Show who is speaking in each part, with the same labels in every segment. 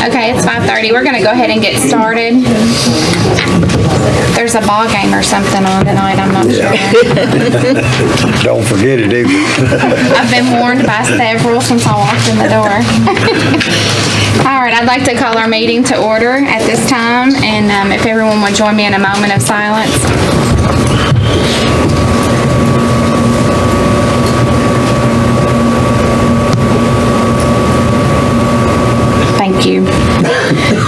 Speaker 1: Okay, it's 5:30. We're going to go ahead and get started. There's a ball game or something on tonight, I'm not sure.
Speaker 2: Don't forget it either.
Speaker 1: I've been warned by several since I walked in the door. All right, I'd like to call our meeting to order at this time, and if everyone would join me in a moment of silence. Thank you.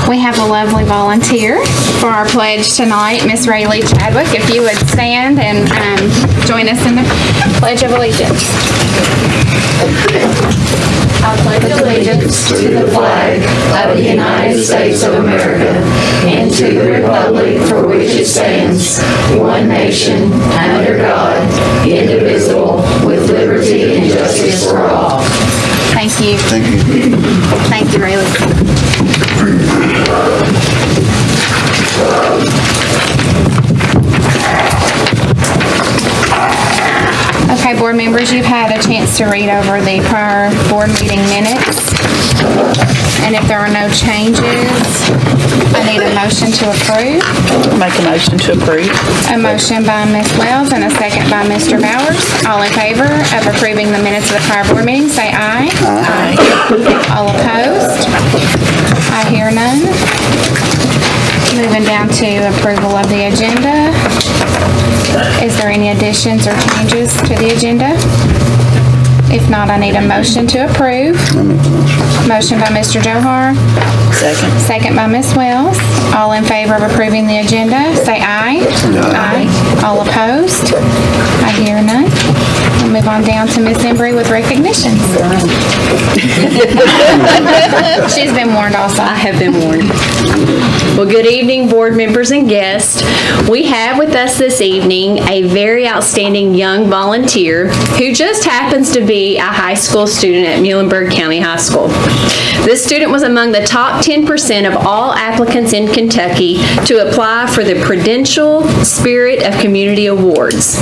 Speaker 1: We have a lovely volunteer for our pledge tonight, Miss Rayleigh Chadwick. If you would stand and join us in the Pledge of Allegiance.
Speaker 3: I pledge allegiance to the flag of the United States of America and to the republic for which it stands, one nation, under God, indivisible, with liberty and justice for all.
Speaker 1: Thank you.
Speaker 2: Thank you.
Speaker 1: Thank you, Rayleigh. Okay, board members, you've had a chance to read over the prior board meeting minutes. And if there are no changes, I need a motion to approve.
Speaker 4: Make a motion to approve.
Speaker 1: A motion by Ms. Wells and a second by Mr. Bowers. All in favor of approving the minutes of the prior board meeting, say aye.
Speaker 4: Aye.
Speaker 1: All opposed? I hear none. Moving down to approval of the agenda. Is there any additions or changes to the agenda? If not, I need a motion to approve. Motion by Mr. Johar.
Speaker 4: Second.
Speaker 1: Second by Ms. Wells. All in favor of approving the agenda, say aye. Aye. All opposed? I hear none. We'll move on down to Ms. Embry with recognitions. She's been warned also.
Speaker 5: I have been warned. Well, good evening, board members and guests. We have with us this evening a very outstanding young volunteer who just happens to be a high school student at Muhlenberg County High School. This student was among the top 10% of all applicants in Kentucky to apply for the Prudential Spirit of Community Awards.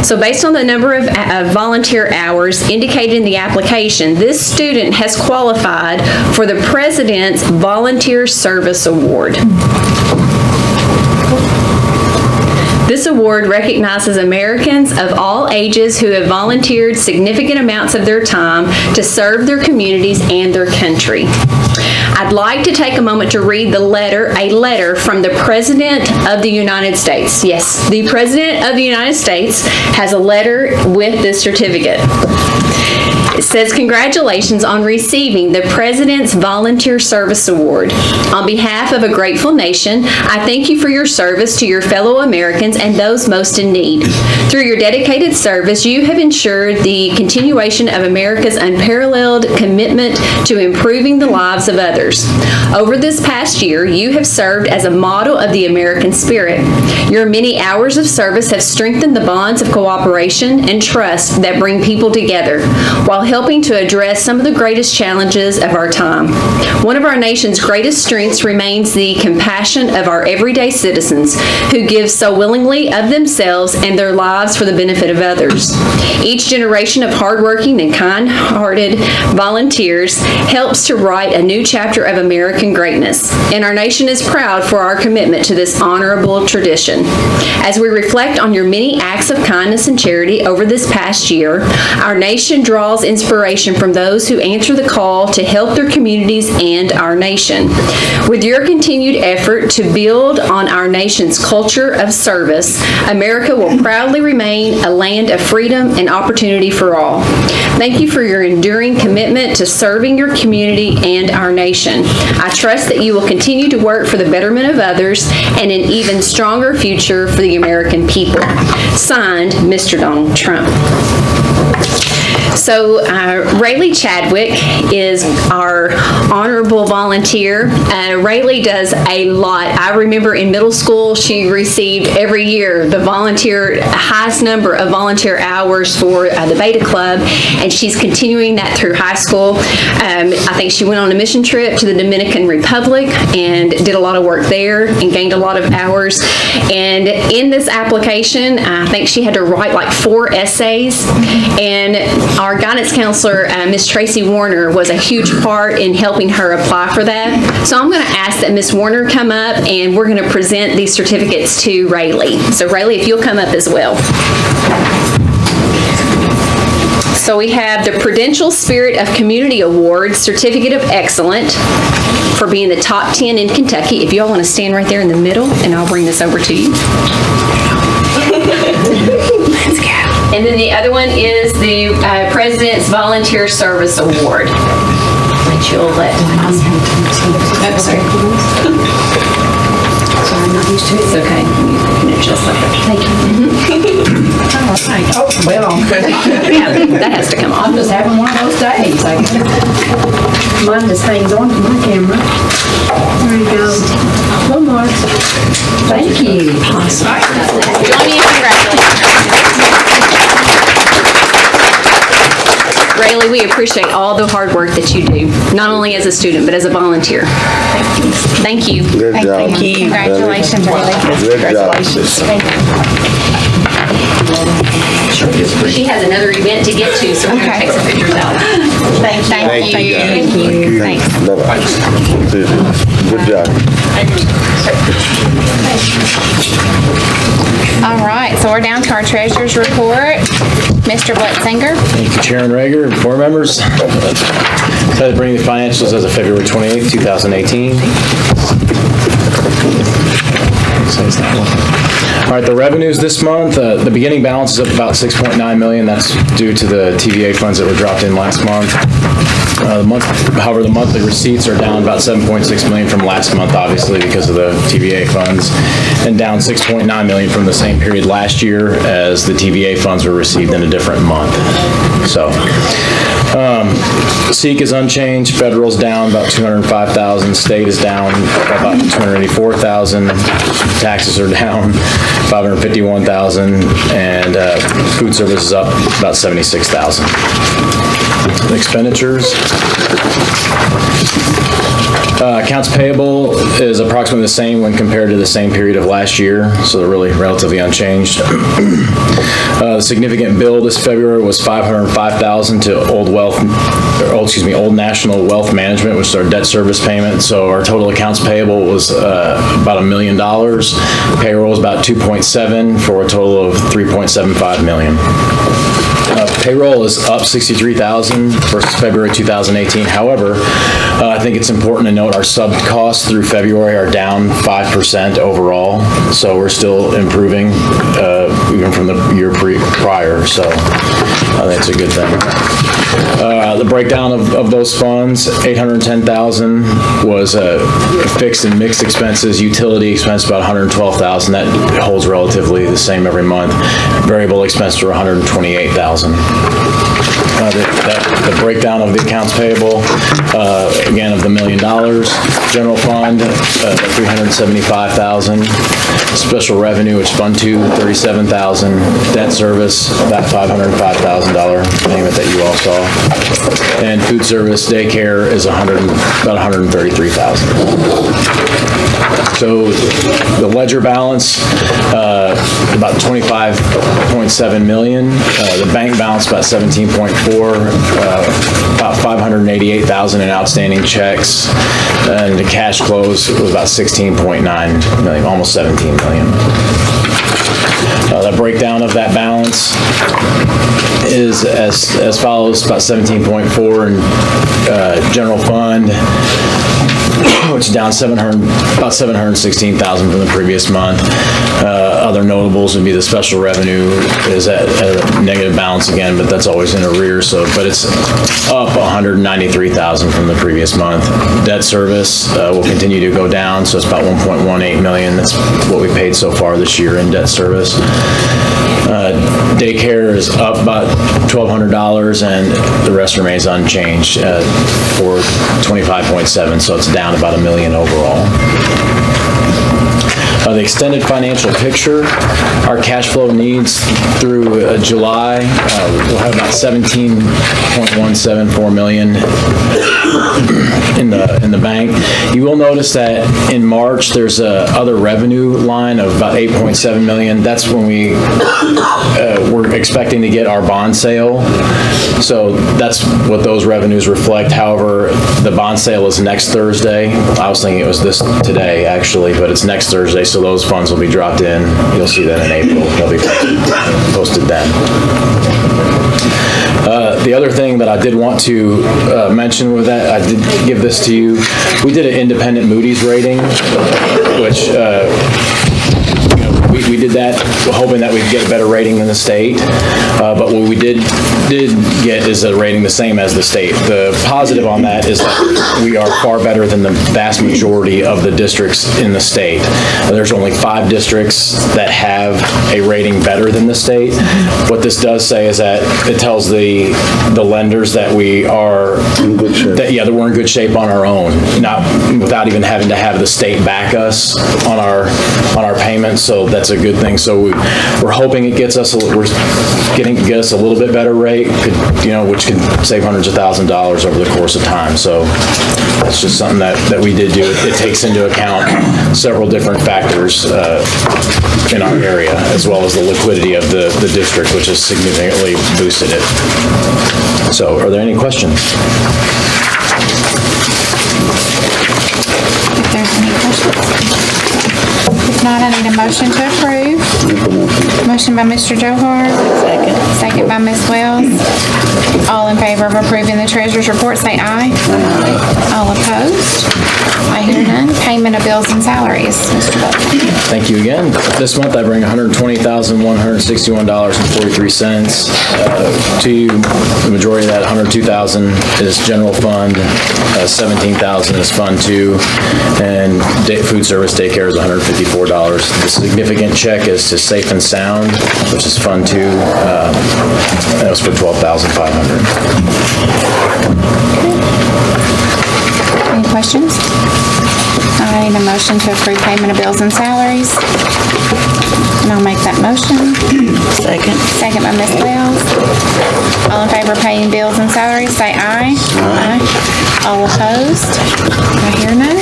Speaker 5: So based on the number of volunteer hours indicated in the application, this student has qualified for the President's Volunteer Service Award. This award recognizes Americans of all ages who have volunteered significant amounts of their time to serve their communities and their country. I'd like to take a moment to read a letter from the President of the United States. Yes, the President of the United States has a letter with this certificate. It says, congratulations on receiving the President's Volunteer Service Award. On behalf of a grateful nation, I thank you for your service to your fellow Americans and those most in need. Through your dedicated service, you have ensured the continuation of America's unparalleled commitment to improving the lives of others. Over this past year, you have served as a model of the American spirit. Your many hours of service have strengthened the bonds of cooperation and trust that bring people together, while helping to address some of the greatest challenges of our time. One of our nation's greatest strengths remains the compassion of our everyday citizens who give so willingly of themselves and their lives for the benefit of others. Each generation of hardworking and kind-hearted volunteers helps to write a new chapter of American greatness, and our nation is proud for our commitment to this honorable tradition. As we reflect on your many acts of kindness and charity over this past year, our nation draws inspiration from those who answer the call to help their communities and our nation. With your continued effort to build on our nation's culture of service, America will proudly remain a land of freedom and opportunity for all. Thank you for your enduring commitment to serving your community and our nation. I trust that you will continue to work for the betterment of others and an even stronger future for the American people. Signed, Mr. Donald Trump. So Rayleigh Chadwick is our honorable volunteer. Rayleigh does a lot. I remember in middle school she received every year the highest number of volunteer hours for the Beta Club, and she's continuing that through high school. I think she went on a mission trip to the Dominican Republic and did a lot of work there and gained a lot of hours. And in this application, I think she had to write like 4 essays, and our guidance counselor, Miss Tracy Warner, was a huge part in helping her apply for that. So I'm going to ask that Miss Warner come up, and we're going to present these certificates to Rayleigh. So Rayleigh, if you'll come up as well. So we have the Prudential Spirit of Community Award, Certificate of Excellence for being the top 10 in Kentucky. If y'all want to stand right there in the middle, and I'll bring this over to you. Let's go. And then the other one is the President's Volunteer Service Award. That you'll let. Oh, sorry. It's okay. You can adjust like that. Thank you.
Speaker 3: Oh, well.
Speaker 5: Yeah, that has to come off.
Speaker 3: I'm just having one of those days. Mine just hangs on to my camera. There you go. One more. Thank you. Awesome.
Speaker 5: Join me in congratulating. Rayleigh, we appreciate all the hard work that you do, not only as a student, but as a volunteer. Thank you.
Speaker 2: Good job.
Speaker 1: Thank you. Congratulations, Rayleigh.
Speaker 2: Good job.
Speaker 5: She has another event to get to, so we're going to take some pictures out.
Speaker 1: Thank you.
Speaker 2: Thank you.
Speaker 1: Thanks.
Speaker 2: Bye-bye. Good job.
Speaker 1: All right, so we're down to our treasurer's report. Mr. Blitzinger.
Speaker 6: Thank you, Chair and Rager, and board members. Excited to bring the financials as of February 28, 2018. All right, the revenues this month, the beginning balance is up about $6.9 million. That's due to the TVA funds that were dropped in last month. However, the monthly receipts are down about $7.6 million from last month, obviously, because of the TVA funds, and down $6.9 million from the same period last year, as the TVA funds were received in a different month. So, SEEK is unchanged. Federal's down about $205,000. State is down about $284,000. Taxes are down $551,000, and food service is up about $76,000. Expenditures. Accounts payable is approximately the same when compared to the same period of last year, so they're really relatively unchanged. The significant bill this February was $505,000 to Old National Wealth Management, which is our debt service payment. So our total accounts payable was about $1 million. Payroll is about 2.7 for a total of 3.75 million. Payroll is up $63,000 versus February 2018. However, I think it's important to note our sub costs through February are down 5% overall, so we're still improving even from the year prior, so I think it's a good thing. The breakdown of those funds, $810,000 was fixed and mixed expenses. Utility expense about $112,000. That holds relatively the same every month. Variable expenses were $128,000. The breakdown of the accounts payable, again, of the $1 million. General fund, $375,000. Special revenue, which Fund 2, $37,000. Debt service, about $505,000 payment that you all saw. And food service daycare is about $133,000. So the ledger balance, about $25.7 million. The bank balance about 17.4, about 588,000 in outstanding checks, and the cash close was about 16.9 million, almost 17 million. The breakdown of that balance is as follows: about 17.4 in general fund, which is down about 716,000 from the previous month. Other notables would be the special revenue is at a negative balance again, but that's always in arrears. But it's up 193,000 from the previous month. Debt service will continue to go down, so it's about 1.18 million. That's what we paid so far this year in debt service. Daycare is up about $1,200, and the rest remains unchanged for 25.7, so it's down about $1 million overall. The extended financial picture, our cash flow needs through July, we'll have about $17.174 million in the bank. You will notice that in March, there's a other revenue line of about $8.7 million. That's when we're expecting to get our bond sale. So that's what those revenues reflect. However, the bond sale is next Thursday. I was thinking it was today, actually, but it's next Thursday, so those funds will be dropped in. You'll see that in April. They'll be posted then. The other thing that I did want to mention with that, I did give this to you. We did an independent Moody's rating, which we did that hoping that we'd get a better rating than the state, but what we did get is a rating the same as the state. The positive on that is that we are far better than the vast majority of the districts in the state. There's only 5 districts that have a rating better than the state. What this does say is that it tells the lenders that we are
Speaker 2: In good shape.
Speaker 6: that we're in good shape on our own, not without even having to have the state back us on our payments. So that's a good thing. So we're hoping it gets us a little bit better rate, which can save hundreds of thousands of dollars over the course of time. So that's just something that we did do. It takes into account several different factors in our area, as well as the liquidity of the district, which has significantly boosted it. So are there any questions?
Speaker 1: If there's any questions. If not, I need a motion to approve. Motion by Mr. Johar.
Speaker 4: Second.
Speaker 1: Second by Ms. Wells. All in favor of approving the treasurer's report, say aye. Aye. All opposed? I hear none. Payment of bills and salaries, Mr. Butler.
Speaker 6: Thank you again. This month I bring $120,161.43 to you. The majority of that, $102,000 is general fund, $17,000 is Fund 2, and food service daycare is $154. The significant check is to Safe and Sound, which is Fund 2, and it was for $12,500.
Speaker 1: Any questions? I need a motion to approve payment of bills and salaries. And I'll make that motion.
Speaker 4: Second.
Speaker 1: Second by Ms. Wells. All in favor of paying bills and salaries, say aye. Aye. All opposed? I hear none.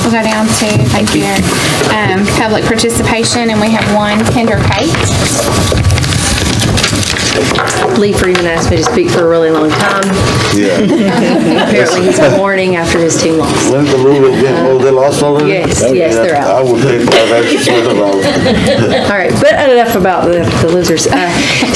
Speaker 1: We'll go down to, thank you, Eric, public participation, and we have one, Kendra Kate.
Speaker 7: Lee Freeman asked me to speak for a really long time.
Speaker 2: Yeah.
Speaker 7: Apparently he's been mourning after his team lost.
Speaker 2: When's the movie again? Oh, they lost already?
Speaker 7: Yes, they're out.
Speaker 2: I would pay for that.
Speaker 7: All right, but enough about the losers.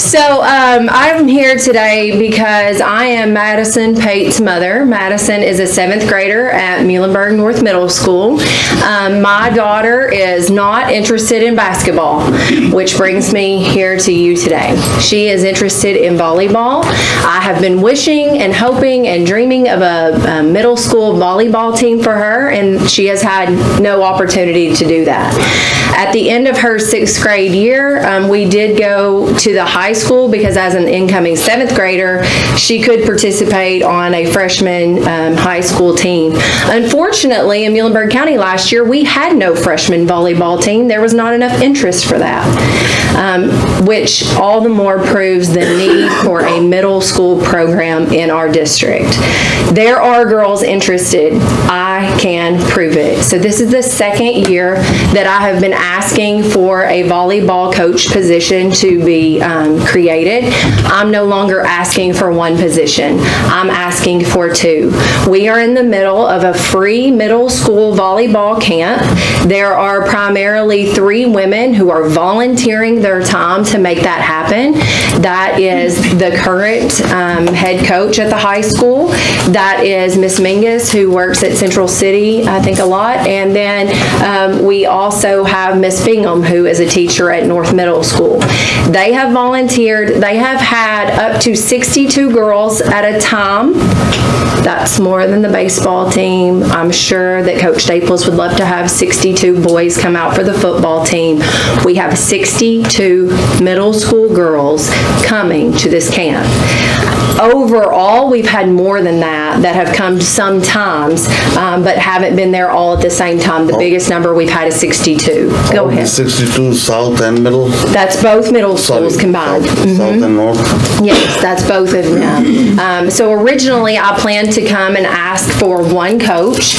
Speaker 7: So I'm here today because I am Madison Pate's mother. Madison is a 7th grader at Muhlenberg North Middle School. My daughter is not interested in basketball, which brings me here to you today. She is interested in volleyball. I have been wishing and hoping and dreaming of a middle school volleyball team for her, and she has had no opportunity to do that. At the end of her 6th grade year, we did go to the high school because as an incoming 7th grader, she could participate on a freshman high school team. Unfortunately, in Muhlenberg County last year, we had no freshman volleyball team. There was not enough interest for that, which all the more proves the need for a middle school program in our district. There are girls interested. I can prove it. So this is the 2nd year that I have been asking for a volleyball coach position to be created. I'm no longer asking for one position. I'm asking for 2. We are in the middle of a free middle school volleyball camp. There are primarily 3 women who are volunteering their time to make that happen. That is the current head coach at the high school. That is Miss Mingus, who works at Central City, I think, a lot. And then we also have Miss Bingham, who is a teacher at North Middle School. They have volunteered. They have had up to 62 girls at a time. That's more than the baseball team. I'm sure that Coach Staples would love to have 62 62 boys come out for the football team. We have 62 middle school girls coming to this camp. Overall, we've had more than that have come sometimes, but haven't been there all at the same time. The biggest number we've had is 62. Go ahead.
Speaker 2: 62 south and middle?
Speaker 7: That's both middle schools combined.
Speaker 2: South and north?
Speaker 7: Yes, that's both of them. So originally, I planned to come and ask for one coach,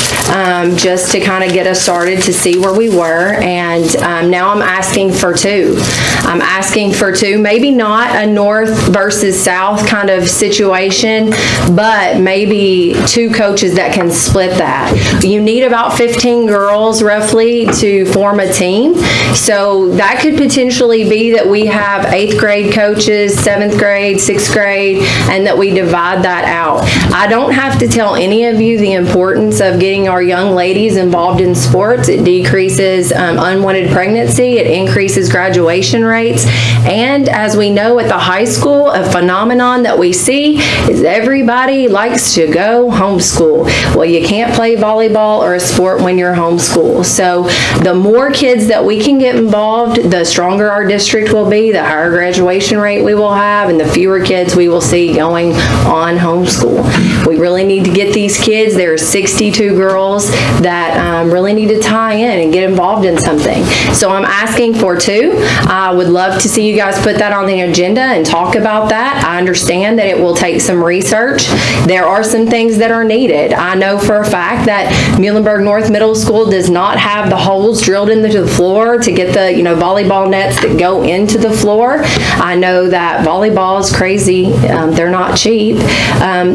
Speaker 7: just to kind of get us started to see where we were, and now I'm asking for two. I'm asking for two, maybe not a north versus south kind of situation, but maybe two coaches that can split that. You need about 15 girls roughly to form a team, so that could potentially be that we have 8th grade coaches, 7th grade, 6th grade, and that we divide that out. I don't have to tell any of you the importance of getting our young ladies involved in sports. It decreases unwanted pregnancy, it increases graduation rates, and as we know at the high school, a phenomenon that we see is everybody likes to go homeschool. Well, you can't play volleyball or a sport when you're homeschooled. So the more kids that we can get involved, the stronger our district will be, the higher graduation rate we will have, and the fewer kids we will see going on homeschool. We really need to get these kids. There are 62 girls that really need to tie in and get involved in something. So I'm asking for two. I would love to see you guys put that on the agenda and talk about that. I understand that it will take some research. There are some things that are needed. I know for a fact that Muhlenberg North Middle School does not have the holes drilled into the floor to get the volleyball nets that go into the floor. I know that volleyball is crazy. They're not cheap.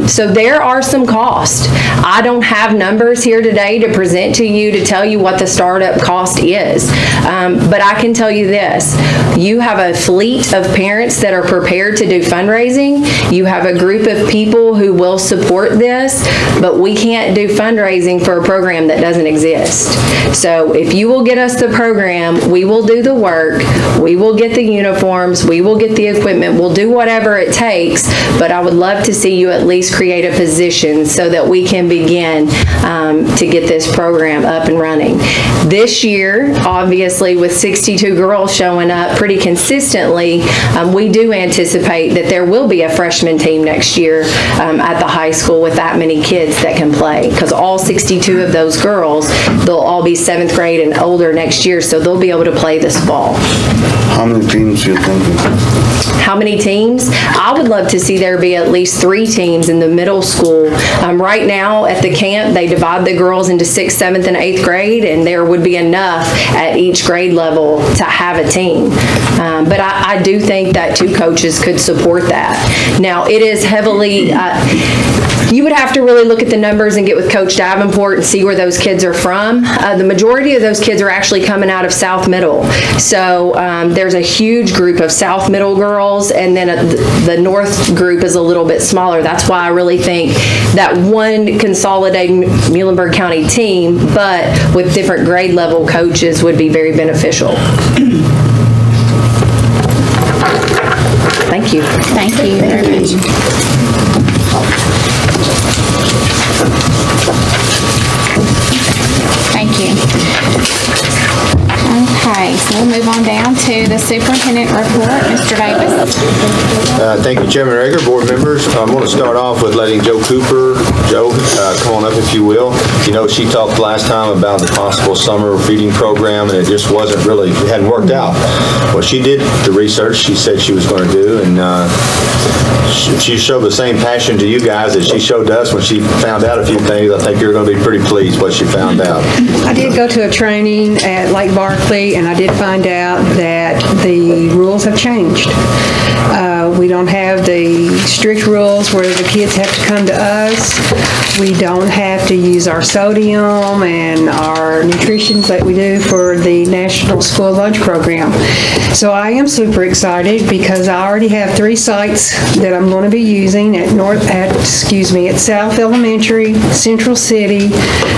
Speaker 7: So there are some costs. I don't have numbers here today to present to you to tell you what the startup cost is. But I can tell you this. You have a fleet of parents that are prepared to do fundraising. You have a group of people who will support this, but we can't do fundraising for a program that doesn't exist. So if you will get us the program, we will do the work, we will get the uniforms, we will get the equipment, we'll do whatever it takes, but I would love to see you at least create a position so that we can begin to get this program up and running. This year, obviously, with 62 girls showing up pretty consistently, we do anticipate that there will be a freshman team next year at the high school with that many kids that can play, because all 62 of those girls, they'll all be 7th grade and older next year, so they'll be able to play this fall.
Speaker 2: How many teams you thinking?
Speaker 7: How many teams? I would love to see there be at least 3 teams in the middle school. Right now at the camp, they divide the girls into 6th, 7th, and 8th grade, and there would be enough at each grade level to have a team. But I do think that 2 coaches could support that. Now, it is heavily, you would have to really look at the numbers and get with Coach Davenport and see where those kids are from. The majority of those kids are actually coming out of South Middle. So there's a huge group of South Middle girls, and then the North group is a little bit smaller. That's why I really think that one consolidated Muhlenberg County team, but with different grade level coaches, would be very beneficial. Thank you.
Speaker 1: Thank you very much. Thank you. Okay, so we'll move on down to the superintendent report. Mr. Davis.
Speaker 8: Thank you, Chairman Rager, board members. I'm going to start off with letting Joe Cooper, come on up if you will. You know, she talked last time about the possible summer feeding program, and it just wasn't really, it hadn't worked out. Well, she did the research she said she was going to do, and she showed the same passion to you guys that she showed us when she found out a few things. I think you're going to be pretty pleased what she found out.
Speaker 9: I did go to a training at Lake Barkley, and I did find out that the rules have changed. We don't have the strict rules where the kids have to come to us. We don't have to use our sodium and our nutrition that we do for the National School Lunch Program. So I am super excited because I already have 3 sites that I'm going to be using at South Elementary, Central City,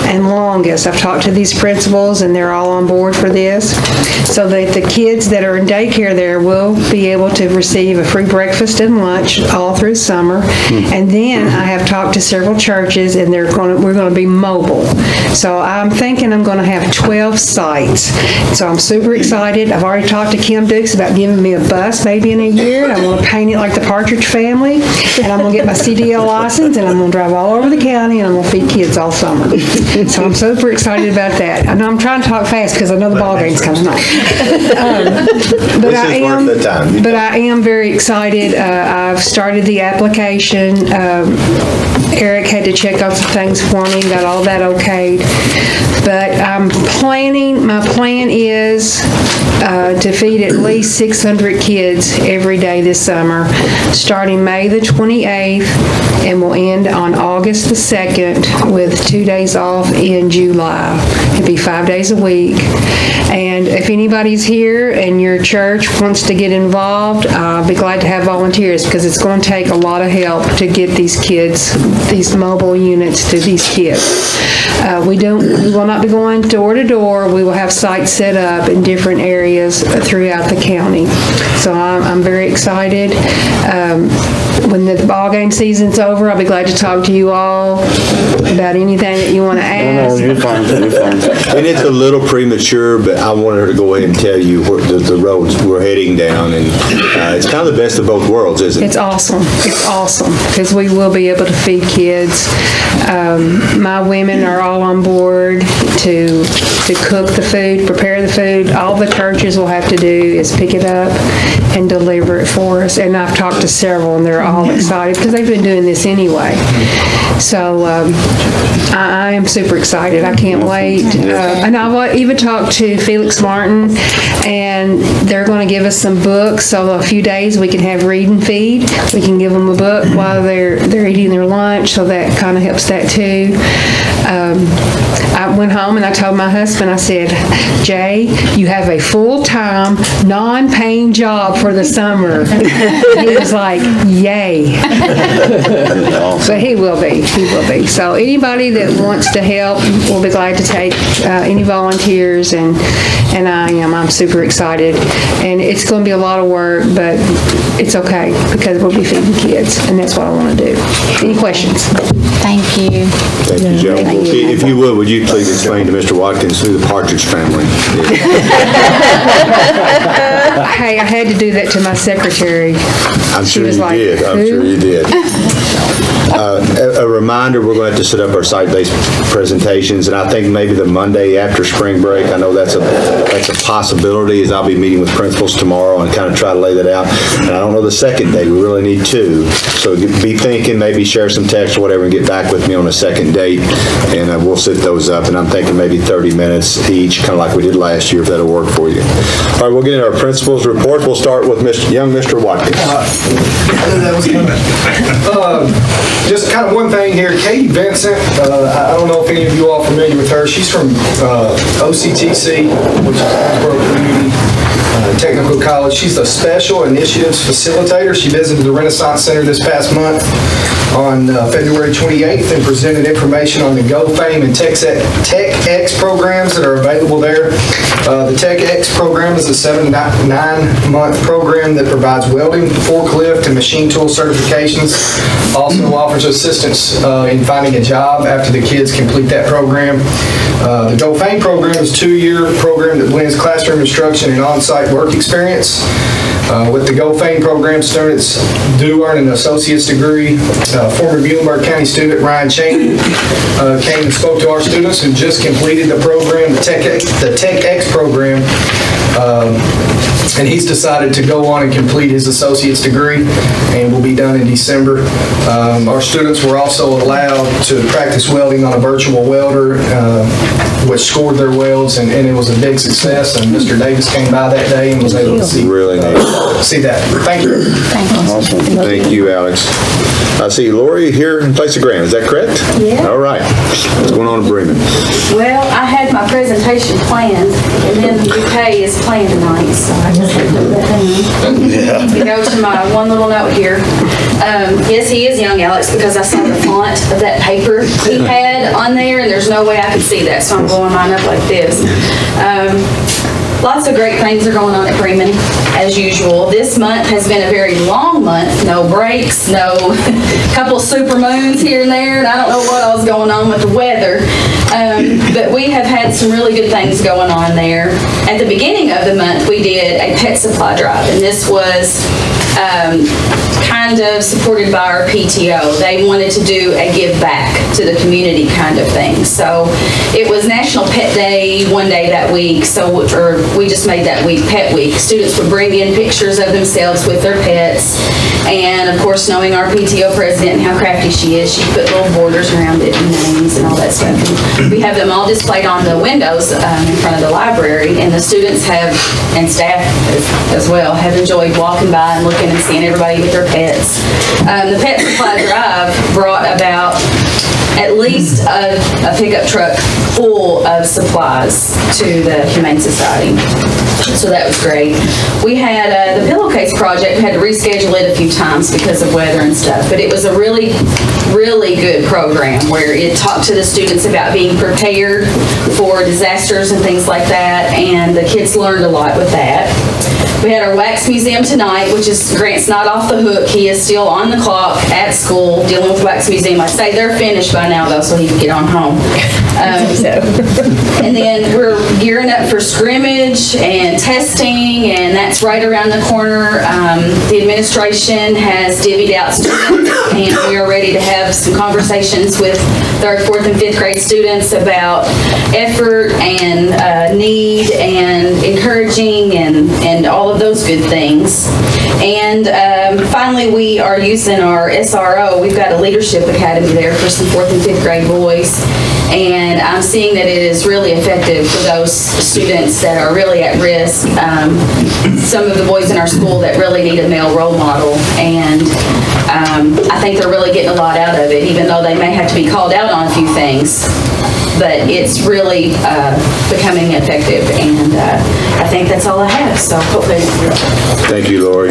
Speaker 9: and Longest. I've talked to these principals and they're all on board for this, so that the kids that are are in daycare there will be able to receive a free breakfast and lunch all through summer. And then I have talked to several churches, and we're going to be mobile. So I'm thinking I'm going to have 12 sites. So I'm super excited. I've already talked to Kim Dukes about giving me a bus maybe in a year. I'm going to paint it like the Partridge Family, and I'm going to get my CDL license, and I'm going to drive all over the county, and I'm going to feed kids all summer. So I'm super excited about that. I know I'm trying to talk fast because I know the ball game's coming on. But I am very excited. I've started the application. Eric had to check on some things for me, got all that okayed. But my plan is to feed at least 600 kids every day this summer, starting May the 28th, and will end on August the 2nd with 2 days off in July. It'll be 5 days a week. And if anybody's here and your church wants to get involved, I'll be glad to have volunteers, because it's going to take a lot of help to get these kids, these mobile units to these kids. We will not be going door to door. We will have sites set up in different areas throughout the county. So I'm very excited. When the ball game season's over, I'll be glad to talk to you all about anything that you want to ask.
Speaker 2: No, you're fine.
Speaker 8: And it's a little premature, but I wanted her to go ahead and tell you where the roads we're heading down, and it's kind of the best of both worlds, isn't it?
Speaker 9: It's awesome. It's awesome, because we will be able to feed kids. My women are all on board to cook the food, prepare the food. All the churches will have to do is pick it up and deliver it for us. And I've talked to several, and they're all excited because they've been doing this anyway. So I am super excited. I can't wait. And I've even talked to Felix Martin, and they're going to give us some books. So a few days we can have read and feed. We can give them a book while they're eating their lunch, so that kind of helps that too. I went home and I told my husband, I said, Jay, you have a full-time, non-paying job for the summer. He was like, yay. But he will be. So anybody that wants to help, we'll be glad to take any volunteers, and I'm super excited. And it's going to be a lot of work, but it's okay, because we'll be feeding kids, and that's what I want to do. Any questions?
Speaker 1: Thank you.
Speaker 8: Thank you, Joe. If you would you please explain to Mr. Watkins who the Partridge Family is?
Speaker 9: Hey, I had to do that to my secretary.
Speaker 8: I'm sure you did. A reminder, we're going to have to set up our site-based presentations, and I think maybe the Monday after spring break, I know that's a possibility, as I'll be meeting with principals tomorrow and kind of try to lay that out. And I don't know the second day. We really need two. So be thinking, maybe share some text or whatever and get back with me on a second date, and we'll set those up. And I'm thinking maybe 30 minutes each, kind of like we did last year, if that'll work for you. All right, we'll get into our principals report. We'll start with young Mr. Watkins.
Speaker 10: Just kind of one thing here, Katie Vincent, I don't know if any of you all are familiar with her. She's from OCTC, which is Owensboro Community Technical College. She's the Special Initiatives Facilitator. She visited the Renaissance Center this past month on February 28th and presented information on the GoFame and TechX programs that are available there. The TechX program is a 7 to 9 month program that provides welding, forklift, and machine tool certifications. Also offers assistance in finding a job after the kids complete that program. The GoFame program is a 2-year program that blends classroom instruction and on-site work experience. With the GoFame program, students do earn an associate's degree. Former Muhlenberg County student Ryan Cheney came and spoke to our students who just completed the program, the TechX program, and he's decided to go on and complete his associate's degree, and will be done in December. Our students were also allowed to practice welding on a virtual welder, which scored their welds, and it was a big success. And Mr. Davis came by that day and was able to see that. Thank you.
Speaker 8: Awesome. Thank you, Alex. I see Lori here in place of Grant. Is that correct?
Speaker 11: Yeah.
Speaker 8: All right. What's going on in Bremen?
Speaker 11: Well, I had my presentation planned, and then the UK is planned tonight, so I just had to put that down.
Speaker 8: Yeah.
Speaker 11: You go to my one little note here. Yes, he is young, Alex, because I saw the font of that paper he had on there, and there's no way I could see that, so I'm blowing mine up like this. lots of great things are going on at Freeman, as usual. This month has been a very long month, no breaks, no couple super moons here and there, and I don't know what else is going on with the weather. But we have had some really good things going on there. At the beginning of the month, we did a pet supply drive, and this was kind of supported by our PTO. They wanted to do a give back to the community kind of thing. So it was National Pet Day one day that week, or we just made that week Pet Week. Students would bring in pictures of themselves with their pets, and of course, knowing our PTO president and how crafty she is, she put little borders around it and names and all that stuff. And we have them all displayed on the windows in front of the library, and the students have, and staff as well, have enjoyed walking by and looking and seeing everybody with their pets. The Pet Supply Drive brought about at least a pickup truck full of supplies to the Humane Society. So that was great. We had the pillowcase project, had to reschedule it a few times because of weather and stuff, but it was a really, really good program where it talked to the students about being prepared for disasters and things like that, and the kids learned a lot with that. We had our wax museum tonight, which is, Grant's not off the hook. He is still on the clock at school dealing with the wax museum. I say they're finished by now, though, so he can get on home. And then we're gearing up for scrimmage and testing, and that's right around the corner. The administration has divvied out students, and we are ready to have some conversations with 3rd, 4th, and 5th grade students about effort and need and encouraging and all of those good things. And finally, we are using our SRO. We've got a leadership academy there for some 4th and 5th grade boys. And I'm seeing that it is really effective for those students that are really at risk. Some of the boys in our school that really need a male role model. And I think they're really getting a lot out of it, even though they may have to be called out on a few things. But it's really becoming effective, and I think that's all I have. So hopefully.
Speaker 8: Thank you, Lori.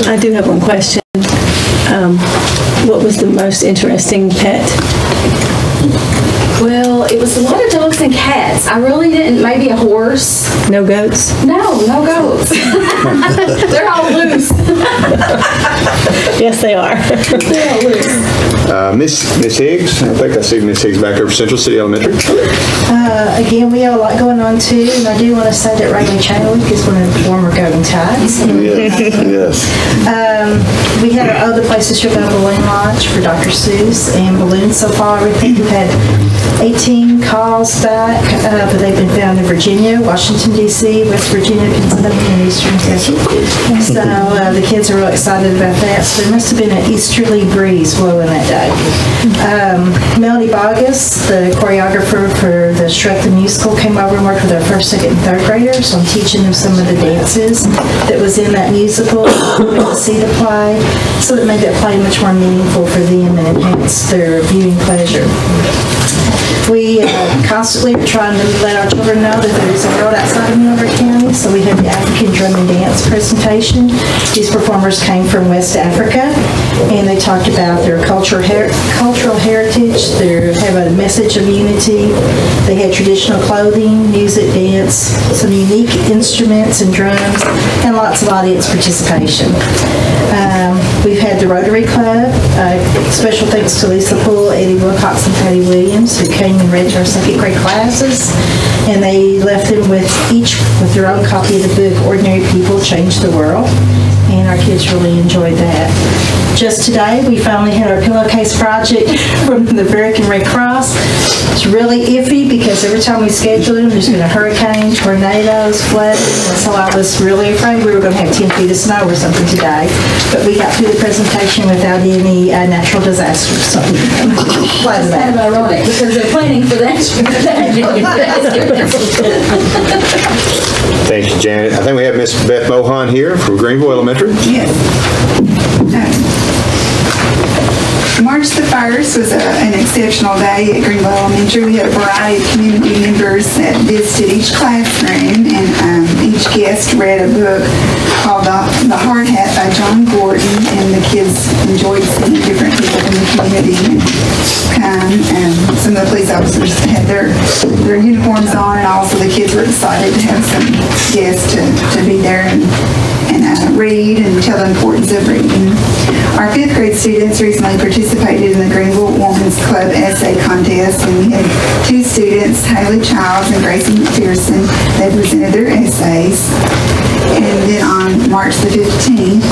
Speaker 12: I do have one question. What was the most interesting pet?
Speaker 11: Well, it was a lot of dogs and cats. I really didn't. Maybe a horse.
Speaker 12: No goats?
Speaker 11: No goats. They're all loose.
Speaker 12: Yes, they are.
Speaker 11: They're all loose.
Speaker 8: Miss Higgs, I think I see Miss Higgs back there for Central City Elementary.
Speaker 13: Again, we have a lot going on too, and I do want to say that Raylene Chadwick is one of the former Golden Tides.
Speaker 2: Yes.
Speaker 13: We had our other places to go balloon launch for Dr. Seuss and balloons so far. I think we've had 18 calls back, but they've been found in Virginia, Washington, D.C., West Virginia, Pennsylvania, and Eastern Kentucky. So the kids are real excited about that. So there must have been an easterly breeze blowing that day. Melody Bogus, the choreographer for the Shrek the Musical, came over and worked with our 1st, 2nd, and 3rd graders. So I'm teaching them some of the dances that was in that musical to see the play, so it made that play much more meaningful for them and enhance their viewing pleasure. We constantly are trying to let our children know that there is a world outside of Middleburg County, so we have the African Drum and Dance presentation. These performers came from West Africa, and they talked about their cultural heritage. They have a message of unity. They had traditional clothing, music, dance, some unique instruments and drums, and lots of audience participation. We've had the Rotary Club. Special thanks to Lisa Poole, Eddie Wilcox, and Patty Williams, who came and read to our 2nd grade classes, and they left them each with their own copy of the book, Ordinary People Change the World, and our kids really enjoyed that. Just today, we finally had our pillowcase project from the American Red Cross. It's really iffy because every time we schedule them, there's been a hurricane, tornadoes, flooding, and so I was really afraid we were going to have 10 feet of snow or something today. But we got through the presentation without any natural disasters. So I'm glad of that.
Speaker 11: Kind of ironic because they're planning for that.
Speaker 8: Thank you, Janet. I think we have Miss Beth Mohan here from Greenville Elementary.
Speaker 14: Yes. March the 1st was an exceptional day at Greenville Elementary. We had a variety of community members that visited each classroom, and each guest read a book called The Hard Hat by John Gordon, and the kids enjoyed seeing different people in the community come. And some of the police officers had their uniform on, and also the kids were excited to have some guests to be there and read and tell the importance of reading. Our 5th grade students recently participated in the Greenville Women's Club essay contest, and we had 2 students, Haley Childs and Gracie McPherson. They presented their essays. And then on March the 15th,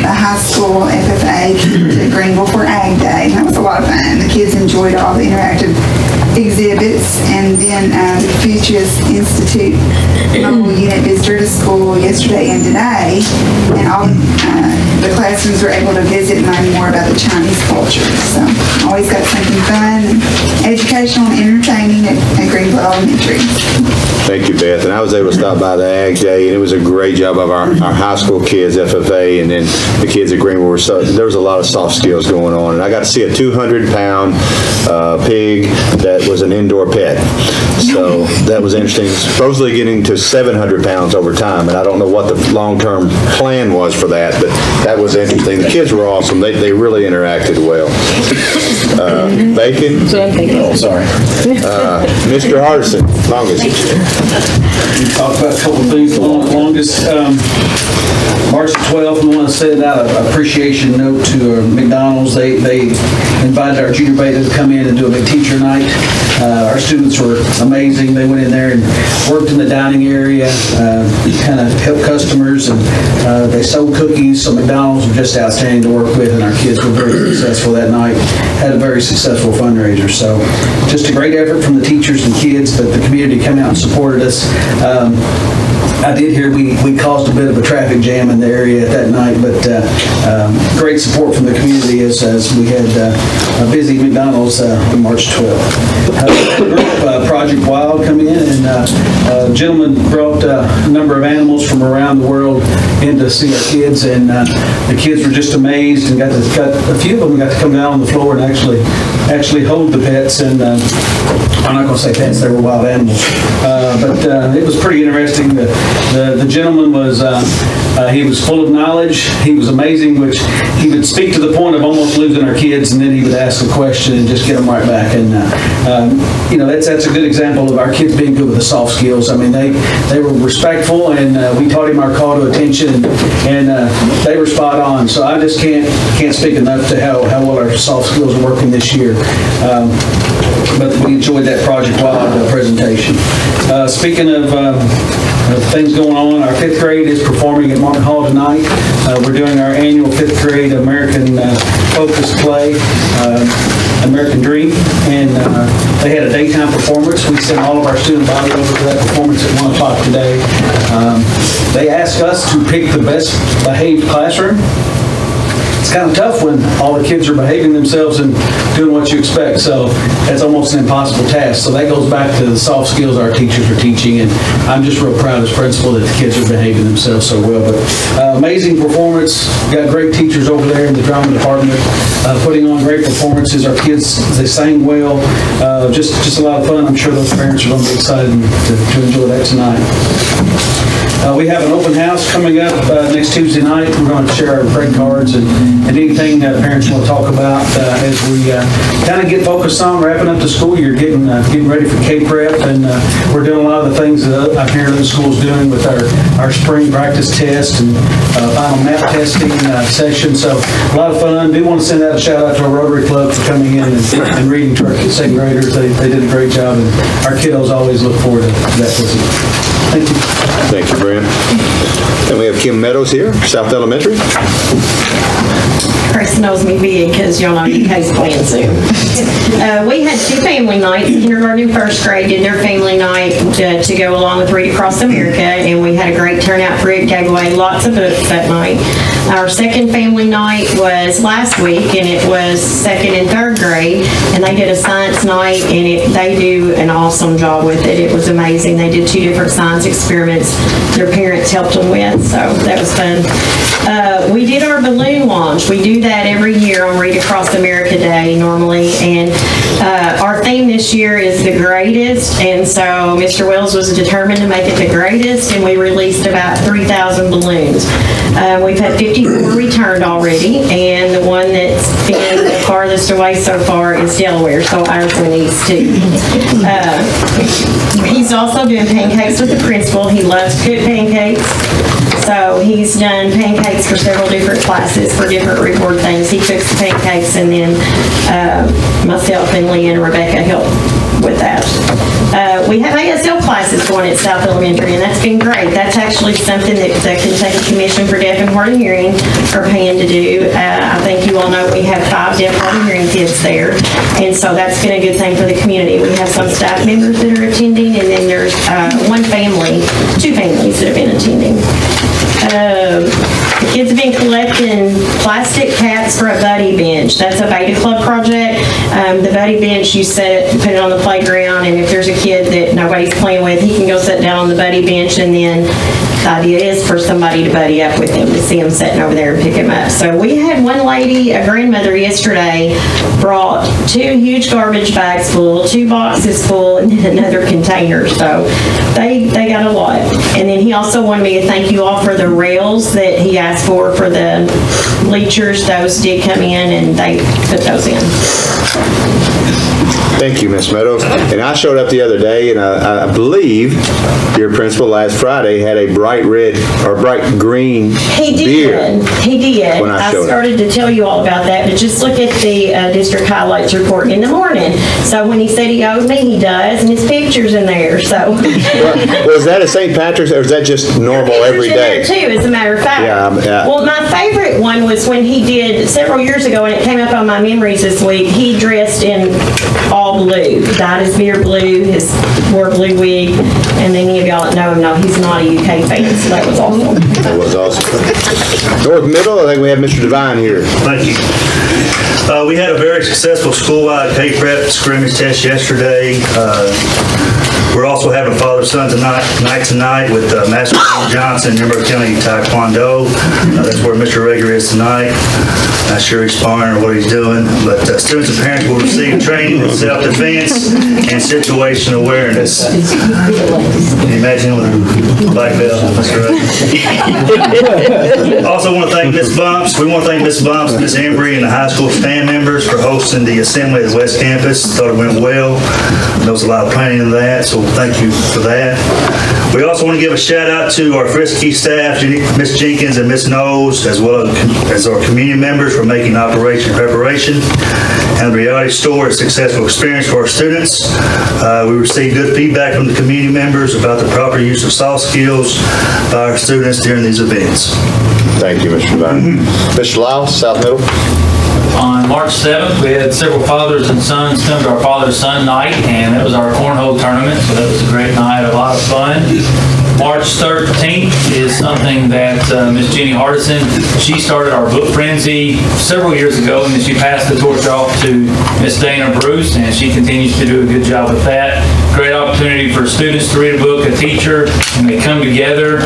Speaker 14: the high school FFA came to Greenville for Ag Day. That was a lot of fun. The kids enjoyed all the interactive exhibits. And then the Confucius Institute mobile unit visited a school yesterday and today. And all the classrooms were able to visit and learn more about the Chinese culture. So always got something fun, educational and entertaining at Greenville Elementary.
Speaker 8: Thank you, Beth. And I was able to stop by the Ag Day, and it was a great job of our high school kids, FFA, and then the kids at Greenville were there was a lot of soft skills going on. And I got to see a 200-pound pig that was an indoor pet. So that was interesting. Supposedly getting to 700 pounds over time, and I don't know what the long-term plan was for that, but that was interesting. The kids were awesome. They really interacted well. Bacon?
Speaker 12: So I'm thinking.
Speaker 6: Oh, sorry.
Speaker 8: Mr. Hardison, longest.
Speaker 15: We talked about a couple of things. Longest, March 12th, we want to send out an appreciation note to McDonald's. They invited our junior beta to come in and do a big teacher night. Our students were amazing. They went in there and worked in the dining area, kind of helped customers, and they sold cookies. So McDonald's was just outstanding to work with, and our kids were very successful that night. Had a very successful fundraiser. So just a great effort from the teachers and kids, but the community came out and supported us. I did hear we caused a bit of a traffic jam in the area that night, but great support from the community as we had a busy McDonald's on March 12th. Project Wild come in, and a gentleman brought a number of animals from around the world in to see our kids, and the kids were just amazed, and got a few of them got to come down on the floor and actually hold the pets, and I'm not going to say pets, they were wild animals, but it was pretty interesting. The gentleman was, he was full of knowledge. He was amazing, which he would speak to the point of almost losing our kids, and then he would ask a question and just get them right back. And, you know, that's a good example of our kids being good with the soft skills. I mean, they were respectful, and we taught him our call to attention, and they were spot on. So I just can't speak enough to how well our soft skills are working this year. But we enjoyed that Project Wild presentation. Speaking of things going on, our 5th grade is performing at Martin Hall tonight. We're doing our annual 5th grade American Focus play, American Dream, and they had a daytime performance. We sent all of our student body over to that performance at 1 o'clock today. They asked us to pick the best behaved classroom. It's kind of tough when all the kids are behaving themselves and doing what you expect, so that's almost an impossible task. So that goes back to the soft skills our teachers are teaching, and I'm just real proud as principal that the kids are behaving themselves so well. But amazing performance. Got great teachers over there in the drama department putting on great performances. Our kids, they sang well. Just a lot of fun. I'm sure those parents are going to be excited to enjoy that tonight. We have an open house coming up next Tuesday night. We're going to share our grade cards and anything that parents want to talk about as we kind of get focused on wrapping up the school year, getting ready for K-Prep, and we're doing a lot of the things that I hear other schools doing with our spring practice test and final map testing session. So a lot of fun. Do want to send out a shout out to our Rotary Club for coming in and reading to our second graders. They did a great job, and our kiddos always look forward to that visit. Thank you.
Speaker 8: Thank you, Brent. And we have Kim Meadows here, South Elementary.
Speaker 16: Chris knows me big because y'all know UK's playing soon. We had 2 family nights. Kindergarten and first grade did their family night to go along with Read Across America, and we had a great turnout for it. Gave away lots of books that night. Our second family night was last week, and it was 2nd and 3rd grade, and they did a science night, and they do an awesome job with it. It was amazing. They did 2 different science experiments their parents helped them with, so that was fun. We did our balloon launch. We do that every year on Read Across America Day normally, and our theme this year is the greatest, and so Mr. Wells was determined to make it the greatest, and we released about 3,000 balloons. We've had 54 returned already, and the one that's been the farthest away so far is Delaware, so ours went east too. He's also doing pancakes with the principal. He loves to cook pancakes. So he's done pancakes for several different classes for different reward things. He cooks the pancakes, and then myself and Lee and Rebecca help with that. We have ASL classes going at South Elementary, and that's been great. That's actually something that the Kentucky Commission for Deaf and Hard of Hearing are paying to do. I think you all know we have 5 deaf hard of hearing kids there, and so that's been a good thing for the community. We have some staff members that are attending, and then there's 2 families that have been attending. The kids have been collecting plastic cats for a buddy bench. That's a Beta Club project. The buddy bench, you set it, put it on the playground, and if there's a kid that nobody's playing with, he can go sit down on the buddy bench, and then the idea is for somebody to buddy up with him, to see him sitting over there and pick him up. So we had one lady, a grandmother yesterday, brought 2 huge garbage bags full, 2 boxes full, and then another container. So they got a lot. And then he also wanted me to thank you all for the rails that he asked for the bleachers. Those did come in, and they put those in.
Speaker 8: Thank you, Ms. Meadows. And I showed up the other day, and I believe your principal last Friday had a bright red or bright green beer.
Speaker 16: He did.
Speaker 8: When I
Speaker 16: started to tell you all about that, but just look at the district highlights report in the morning. So when he said he owed me, he does, and his picture's in there. So
Speaker 8: was that a St. Patrick's, or is that just normal every day?
Speaker 16: There too, as a matter of fact.
Speaker 8: Yeah.
Speaker 16: Well, my favorite one was when he did several years ago, and it came up on my memories this week. He dressed in all blue, dyed his beard blue, wore a blue wig, and any of y'all that know him know he's not a UK fan, so that was awesome.
Speaker 8: That was awesome. North Middle, I think we have Mr. Devine here.
Speaker 17: Thank you. We had a very successful school-wide K-Prep scrimmage test yesterday. We're also having father-son tonight with Master Johnson, Newburgh County Taekwondo. That's where Mr. Rager is tonight. Not sure he's sparring or what he's doing, but students and parents will receive training in self-defense and situation awareness. Can you imagine with a black belt, Mr. Rager? Also want to thank Ms. Bumps. We want to thank Ms. Bumps, Ms. Embry, and the high school stand members for hosting the assembly at the West Campus. Thought it went well. There was a lot of planning in that, so thank you for that. We also want to give a shout out to our Frisky staff, Ms. Jenkins and Ms. Knowles, as well as our community members for making operation preparation and the reality store a successful experience for our students. We received good feedback from the community members about the proper use of soft skills by our students during these events.
Speaker 8: Thank you, Mr. Devine. Mr. Lyle, South Middle.
Speaker 18: On March 7th, we had several fathers and sons come to our father-son night, and that was our cornhole tournament, so that was a great night, a lot of fun. March 13th is something that Miss Jenny Hardison, she started our book frenzy several years ago, and then she passed the torch off to Miss Dana Bruce, and she continues to do a good job with that. Great opportunity for students to read a book, a teacher, and they come together.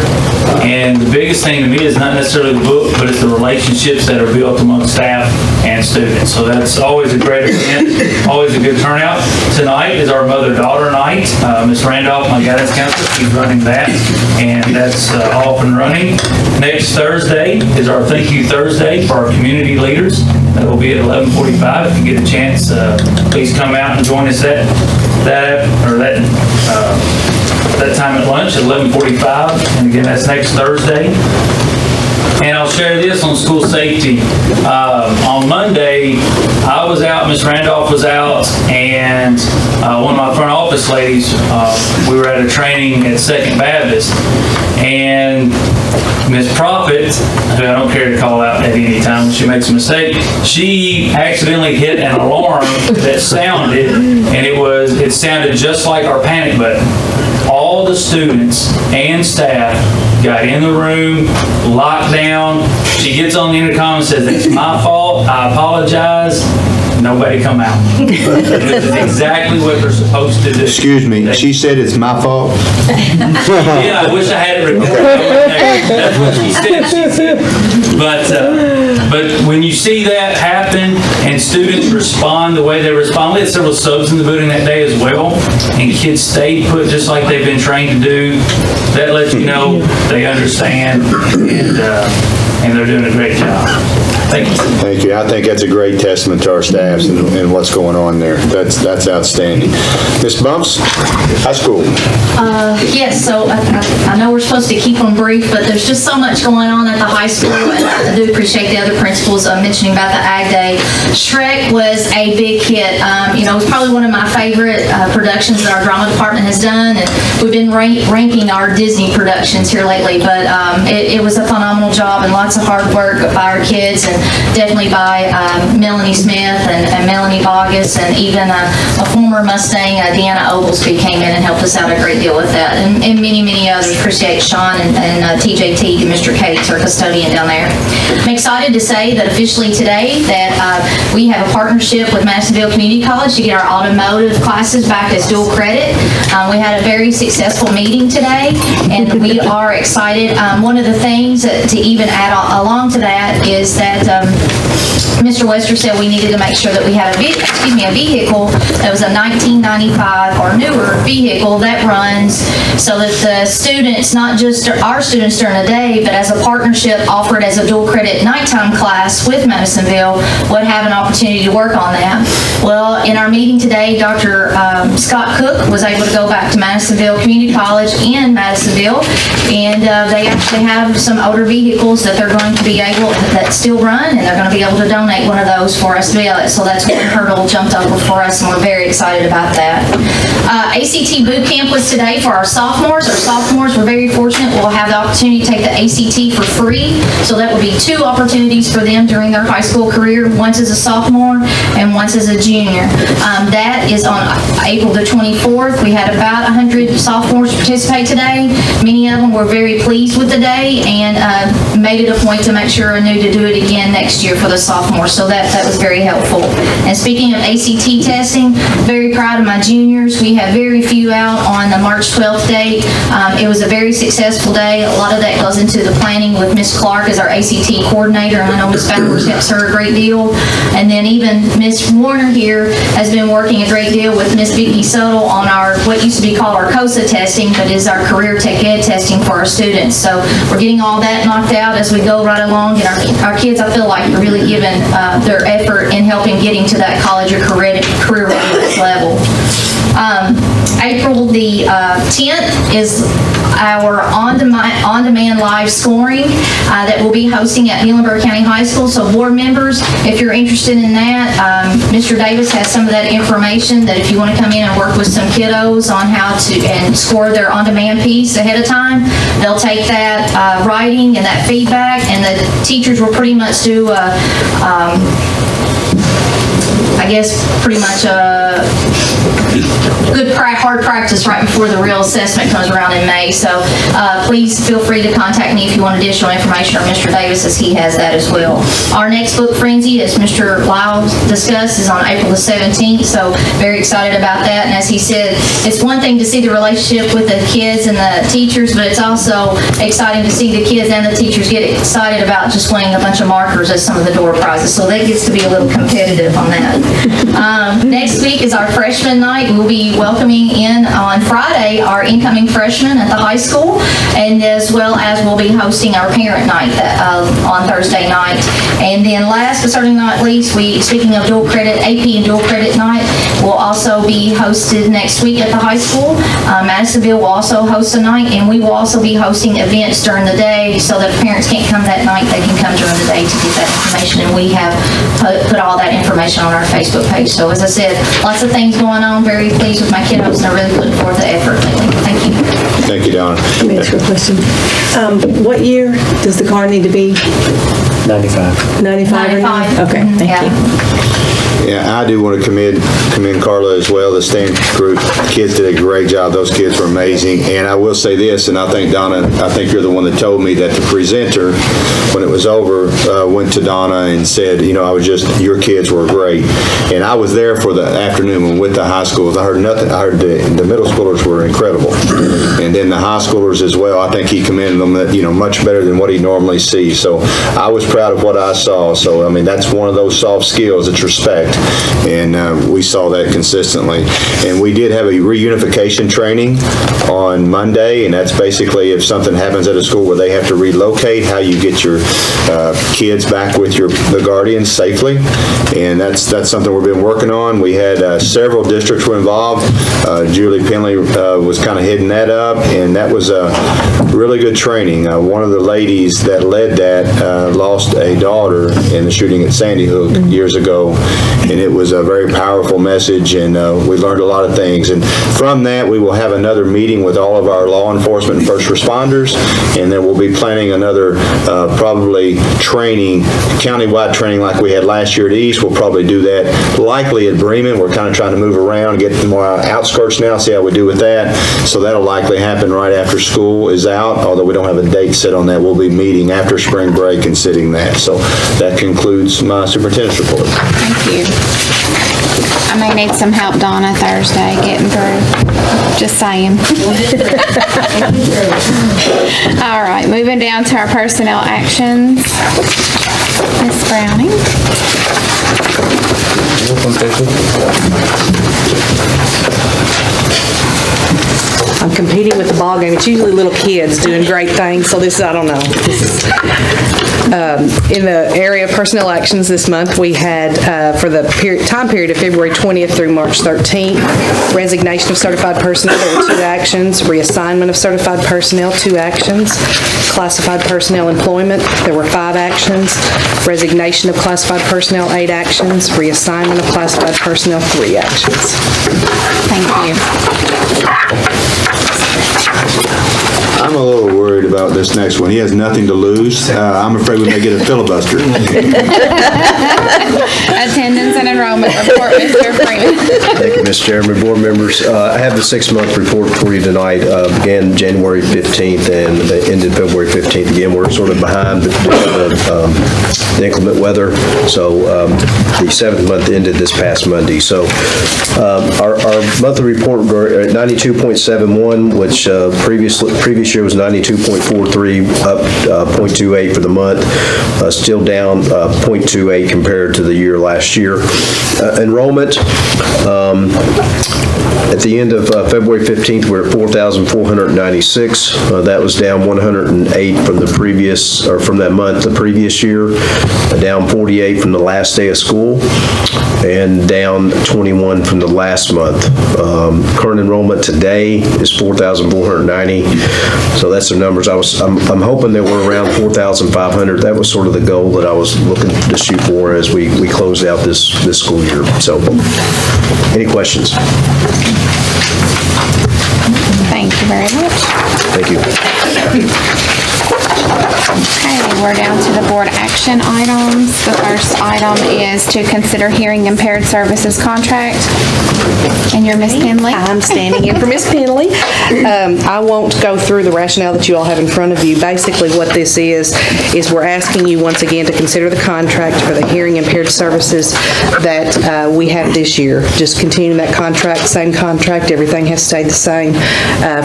Speaker 18: And the biggest thing to me is not necessarily the book, but it's the relationships that are built among staff and students. So that's always a great event, always a good turnout. Tonight is our mother-daughter night. Miss Randolph, my guidance counselor, she's running that, and that's off and running. Next Thursday is our Thank You Thursday for our community leaders. That will be at 11:45. If you get a chance, please come out and join us that time at lunch at 11:45. And again, that's next Thursday. And I'll share this on school safety. On Monday, I was out, Miss Randolph was out, and one of my front office ladies, we were at a training at Second Baptist, and Miss Prophet, who I don't care to call out at any time when she makes a mistake, she accidentally hit an alarm that sounded, and it sounded just like our panic button. All the students and staff got in the room, locked down. She gets on the intercom and says, "It's my fault, I apologize." nobody come out. This is exactly what they're supposed to do.
Speaker 8: Excuse me, she said it's my fault?
Speaker 18: Yeah, I wish I had it recorded. That's what she said. But when you see that happen and students respond the way they respond, we had several subs in the building that day as well, and kids stayed put just like they've been trained to do. That lets you know they understand and they're doing a great job. Thank you.
Speaker 8: Thank you. I think that's a great testament to our staffs and what's going on there. That's outstanding. Ms. Bumps, high school.
Speaker 16: Yes, so I know we're supposed to keep them brief, but there's just so much going on at the high school, and I do appreciate the other principals mentioning about the Ag Day. Shrek was a big hit. You know, it was probably one of my favorite productions that our drama department has done, and we've been ranking our Disney productions here lately, but it was a phenomenal job and lots of hard work by our kids, and definitely by Melanie Smith and Melanie Bogus, and even a former Mustang, Deanna Oglesby, came in and helped us out a great deal with that, and many, many others. Appreciate Sean and TJ Teague and Mr. Cates, our custodian down there. I'm excited to say that officially today that we have a partnership with Madisonville Community College to get our automotive classes back as dual credit. We had a very successful meeting today, and we are excited. One of the things to even add along to that is that Mr. Wester said we needed to make sure that we had a vehicle that was a 1995 or newer vehicle that runs so that the students, not just our students during the day, but as a partnership offered as a dual credit nighttime class with Madisonville, would have an opportunity to work on that. Well, in our meeting today, Dr. Scott Cook was able to go back to Madisonville Community College in Madisonville, and they actually have some older vehicles that they're going to be able, that still run, and they're going to be able to donate one of those for us to be able to, so that's one hurdle jumped over for us, and we're very excited about that. ACT boot camp was today for our sophomores. Our sophomores were very fortunate. We'll have the opportunity to take the ACT for free, so that would be 2 opportunities for them during their high school career, once as a sophomore and once as a junior. That is on April the 24th. We had about 100 sophomores participate today. Many of them were very pleased with the day and made it a point to make sure I knew to do it again next year for the sophomores, so that was very helpful. And speaking of ACT testing, very proud of my juniors. We have very few out on the March 12th date. It was a very successful day. A lot of that goes into the planning with Miss Clark as our ACT coordinator, and I know Miss Bowers helps her a great deal. And then even Miss Warner here has been working a great deal with Miss Vicki Suttle on our, what used to be called our COSA testing, but is our career tech ed testing for our students. So we're getting all that knocked out as we go right along, and our kids, I feel like, are really giving their effort in helping getting to that college or career readiness level. April the 10th is our on-demand live scoring that we'll be hosting at Muhlenberg County High School. So board members, if you're interested in that, Mr. Davis has some of that information that if you want to come in and work with some kiddos on how to and score their on-demand piece ahead of time, they'll take that writing and that feedback, and the teachers will pretty much do I guess pretty much a good hard practice right before the real assessment comes around in May. So please feel free to contact me if you want additional information, or Mr. Davis, as he has that as well. Our next book frenzy, as Mr. Lyle discussed, is on April the 17th. So very excited about that. And as he said, it's one thing to see the relationship with the kids and the teachers, but it's also exciting to see the kids and the teachers get excited about just winning a bunch of markers as some of the door prizes. So that gets to be a little competitive on that. Next week is our freshman night. We'll be welcoming in on Friday our incoming freshmen at the high school, and as well as we'll be hosting our parent night on Thursday night. And then last but certainly not least, speaking of dual credit, AP and dual credit night will also be hosted next week at the high school. Madisonville will also host a night, and we will also be hosting events during the day, so that if parents can't come that night, they can come during the day to get that information, and we have put all that information on our Facebook page. So as I said, lots of things going on. Very pleased with my kiddos, and I'm really putting forth the effort lately. Thank you.
Speaker 8: Thank you, Donna.
Speaker 12: ask you a question? What year does the car need to be?
Speaker 19: 95.
Speaker 12: 95 or 90? Okay, thank you.
Speaker 8: Yeah, I do want to commend Carla as well, the STAN group. Kids did a great job. Those kids were amazing. And I will say this, and I think, Donna, I think you're the one that told me that the presenter, when it was over, went to Donna and said, you know, your kids were great. And I was there for the afternoon with the high schools. I heard nothing. I heard the middle schoolers were incredible. And then the high schoolers as well, I think he commended them that, you know, much better than what he normally sees. So I was proud of what I saw. So, I mean, that's one of those soft skills. It's respect. And we saw that consistently. And we did have a reunification training on Monday, and that's basically if something happens at a school where they have to relocate, how you get your kids back with the guardians safely. And that's something we've been working on. We had several districts were involved. Julie Penley was kind of heading that up, and that was a really good training. One of the ladies that led that lost a daughter in the shooting at Sandy Hook years ago, and it was a very powerful message, and we learned a lot of things. And from that, we will have another meeting with all of our law enforcement and first responders, and then we'll be planning another probably training, countywide training like we had last year at East. We'll probably do that likely at Bremen. We're kind of trying to move around, get more outskirts now, see how we do with that. So that'll likely happen right after school is out, although we don't have a date set on that. We'll be meeting after spring break and sitting that. So that concludes my superintendent's report.
Speaker 1: Thank you. I may need some help, Donna, Thursday getting through. Just saying. All right, moving down to our personnel actions. Ms. Browning.
Speaker 20: I'm competing with the ball game. It's usually little kids doing great things, so this is, I don't know. In the area of personnel actions this month, we had, for the time period of February 20th through March 13th, resignation of certified personnel, there were 2 actions. Reassignment of certified personnel, 2 actions. Classified personnel employment, there were 5 actions. Resignation of classified personnel, 8 actions. Reassignment of classified personnel, 3 actions.
Speaker 1: Thank you.
Speaker 8: I'm a little worried about this next one. He has nothing to lose. I'm afraid we may get a filibuster.
Speaker 1: Attendance and enrollment report, Mr. Freeman.
Speaker 19: Thank you, Mr. Chairman, board members. I have the 6-month report for you tonight. Began January 15th and ended February 15th. Again, we're sort of behind the inclement weather. So the 7th month ended this past Monday. So our monthly report, we're at 92.71, which previous year was 92.43, up 0.28 for the month. Still down 0.28 compared to the year last year. Enrollment, at the end of February 15th, we're at 4,496. That was down 108 from the previous, or from that month the previous year, down 48 from the last day of school, and down 21 from the last month. Current enrollment today is 4,490. So that's the numbers. I'm hoping that we're around 4,500. That was sort of the goal that I was looking to shoot for as we close out this school year. So, any questions?
Speaker 1: Thank you very much.
Speaker 19: Thank you.
Speaker 1: Okay, we're down to the board action items. The first item is to consider hearing impaired services contract. And you're Ms. Penley?
Speaker 20: I'm standing in for Ms. Penley. I won't go through the rationale that you all have in front of you. Basically what this is we're asking you once again to consider the contract for the hearing impaired services that we have this year. Just continuing that contract, same contract, everything has stayed the same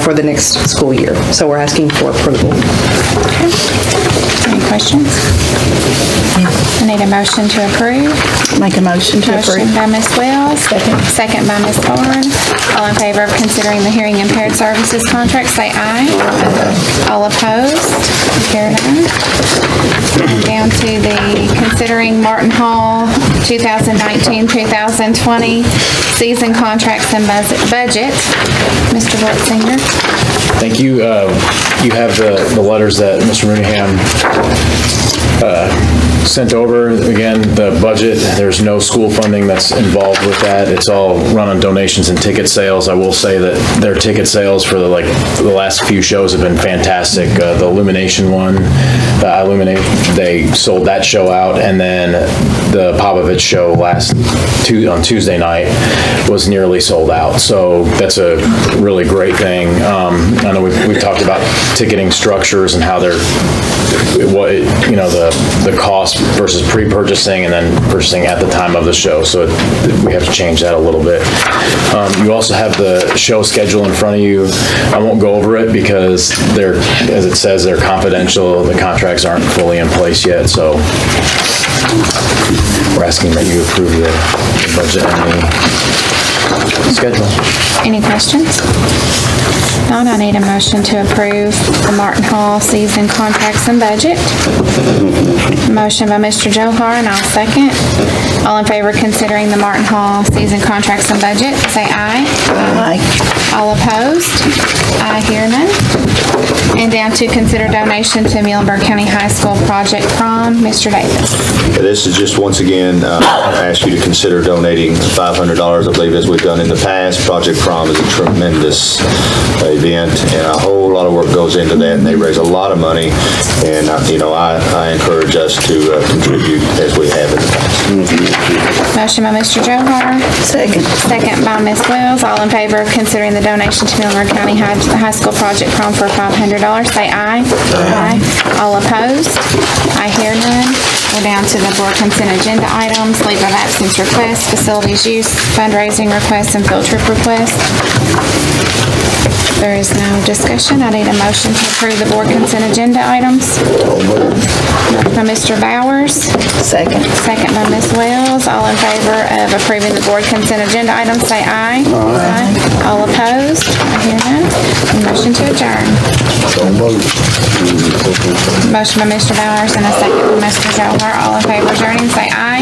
Speaker 20: for the next school year. So we're asking for approval.
Speaker 1: Okay. Any questions? I need a motion to approve.
Speaker 4: Make a motion to approve.
Speaker 1: Motion by Ms. Wells. Second by Ms. Barnes. All in favor of considering the hearing impaired services contract, say aye. All opposed? Carried on. Down to the considering Martin Hall 2019-2020 season contracts and budget. Mr. Blitzinger.
Speaker 6: Thank you. You have the letters that Mr. Mooneyham sent over. Again, the budget, there's no school funding that's involved with that. It's all run on donations and ticket sales. I will say that their ticket sales for the last few shows have been fantastic. The Illumination one, they sold that show out, and then the Popovich show on Tuesday night was nearly sold out. So that's a really great thing. I know we've talked about ticketing structures and how they're, the cost versus pre-purchasing and then purchasing at the time of the show. So we have to change that a little bit. You also have the show schedule in front of you. I won't go over it because as it says, they're confidential. The contracts aren't fully in place yet. So we're asking that you approve the budget and the schedule.
Speaker 1: Any questions? Not, I need a motion to approve the Martin Hall season contracts and budget. Motion by Mr. Johar, and I'll second. All in favor of considering the Martin Hall season contracts and budget, say aye. Aye. All opposed? I hear none. And down to consider donation to Muhlenberg County High School Project Prom, Mr. Davis.
Speaker 8: This is just, once again, I ask you to consider donating $500, I believe, as we've done in the past. Project Prom is a tremendous event, and a whole lot of work goes into that, and they raise a lot of money, and I encourage us to contribute as we have in the past.
Speaker 1: Motion by Mr. Johar. Second. Second by Ms. Wells. All in favor of considering the donation to Muhlenberg County High School Project Prom for $500, say aye. Aye. All opposed? I hear none. We're down to the board consent agenda items, leave of absence requests, facilities use, fundraising requests, and field trip requests. There is no discussion. I need a motion to approve the board consent agenda items. Motion by Mr. Bowers. Second. Second by Ms. Wells. All in favor of approving the board consent agenda items, say aye. Aye. All opposed? I hear none. Motion to adjourn. Motion by Mr. Bowers and a second by Mr. Johar. All in favor of adjourning, say aye.